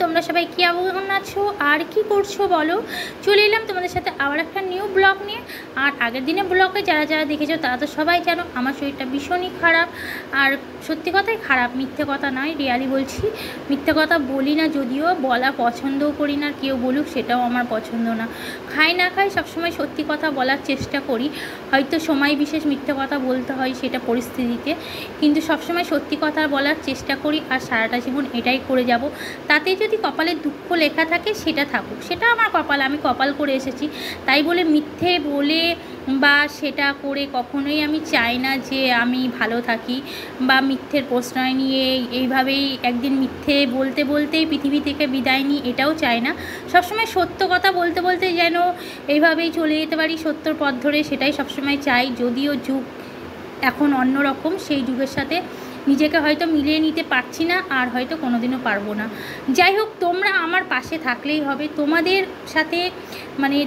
তোমরা সবাই কেমন আছো আর কি করছো বলো। চলে এলাম তোমাদের সাথে আবার একটা নিউ ব্লগ নিয়ে। আর আগের দিনে ব্লগে যারা যারা দেখেছো তারা তো সবাই জানো আমার শরীরটা ভীষণই খারাপ। আর সত্যি কথাই খারাপ, মিথ্যে কথা নয়, রিয়ালি বলছি। মিথ্যে কথা বলি না, যদিও বলা পছন্দও করি না, কেউ বলুক সেটাও আমার পছন্দ না। খাই না খাই সবসময় সত্যি কথা বলার চেষ্টা করি। হয়তো সময় বিশেষ মিথ্যে কথা বলতে হয় সেটা পরিস্থিতিতে, কিন্তু সবসময় সত্যি কথা বলার চেষ্টা করি। আর সারাটা জীবন এটাই করে যাব। তাতে যদি কপালে দুঃখ লেখা থাকে সেটা থাকুক, সেটা আমার কপাল, আমি কপাল করে এসেছি। তাই বলে মিথ্যে বলে বা সেটা করে কখনোই আমি চাই না যে আমি ভালো থাকি, বা মিথ্যের প্রশ্রয় নিয়ে এইভাবেই একদিন মিথ্যে বলতে বলতেই পৃথিবী থেকে বিদায় নিই, এটাও চাই না। সবসময় সত্য কথা বলতে বলতে যেন এইভাবেই চলে যেতে পারি সত্যর পথ ধরে, সেটাই সবসময় চাই। যদিও যুগ এখন অন্যরকম, সেই যুগের সাথে নিজেকে হয়তো মিলিয়ে নিতে পারছি না, আর হয়তো কোনোদিনও পারবো না। যাই হোক, তোমরা আমার পাশে থাকলেই হবে। তোমাদের সাথে মানে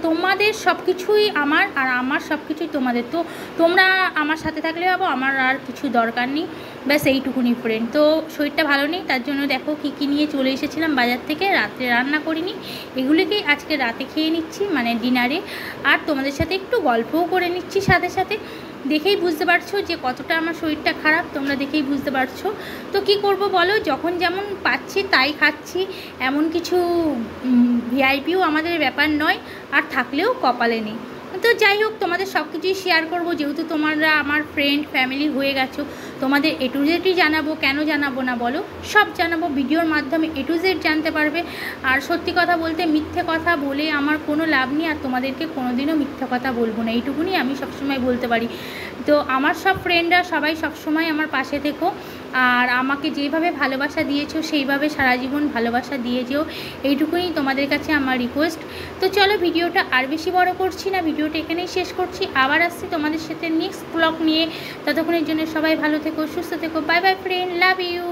তোমাদের সব কিছুই আমার, আর আমার সব কিছুই তোমাদের। তো তোমরা আমার সাথে থাকলেই হবে, আমার আর কিছু দরকার নেই। ব্যাস এইটুকুনি ফ্রেন্ড। তো শরীরটা ভালো নেই, তার জন্য দেখো কী কী নিয়ে চলে এসেছিলাম বাজার থেকে। রাত্রে রান্না করিনি, এগুলিকেই আজকে রাতে খেয়ে নিচ্ছি, মানে ডিনারে। আর তোমাদের সাথে একটু গল্পও করে নিচ্ছি সাথে সাথে। দেখেই বুঝতে পারছো যে কতটা আমার শরীরটা খারাপ, তোমরা দেখেই বুঝতে পারছো। তো কি করব বলো, যখন যেমন পাচ্ছি তাই খাচ্ছি। এমন কিছু ভিআইপিও আমাদের ব্যাপার নয়, আর থাকলেও কপালে নেই। তো যাই হোক, তোমাদের সব কিছুই শেয়ার করবো, যেহেতু তোমরা আমার ফ্রেন্ড ফ্যামিলি হয়ে গেছো। তোমাদের এ টু জেডই জানাবো, কেন জানাবো না বলো, সব জানাবো ভিডিওর মাধ্যমে, এ টু জেড জানতে পারবে। আর সত্যি কথা বলতে মিথ্যে কথা বলে আমার কোনো লাভ নেই, আর তোমাদেরকে কোনোদিনও মিথ্যে কথা বলবো না, এইটুকুনি আমি সবসময় বলতে পারি। তো আমার সব ফ্রেন্ডরা সবাই সবসময় আমার পাশে থেকো, আর আমাকে যেভাবে ভালোবাসা দিয়েছো সেইভাবে সারা জীবন ভালোবাসা দিয়ে যেও, এইটুকুনি তোমাদের কাছে আমার রিকোয়েস্ট। তো চলো, ভিডিওটা আর বেশি বড় করছি না, ভিডিওটা এখানেই শেষ করছি। আবার আসছি তোমাদের সাথে নেক্সট ব্লগ নিয়ে। ততক্ষণের জন্য সবাই ভালো থেকো, সুস্থ থেকো। Bye bye friend, love you.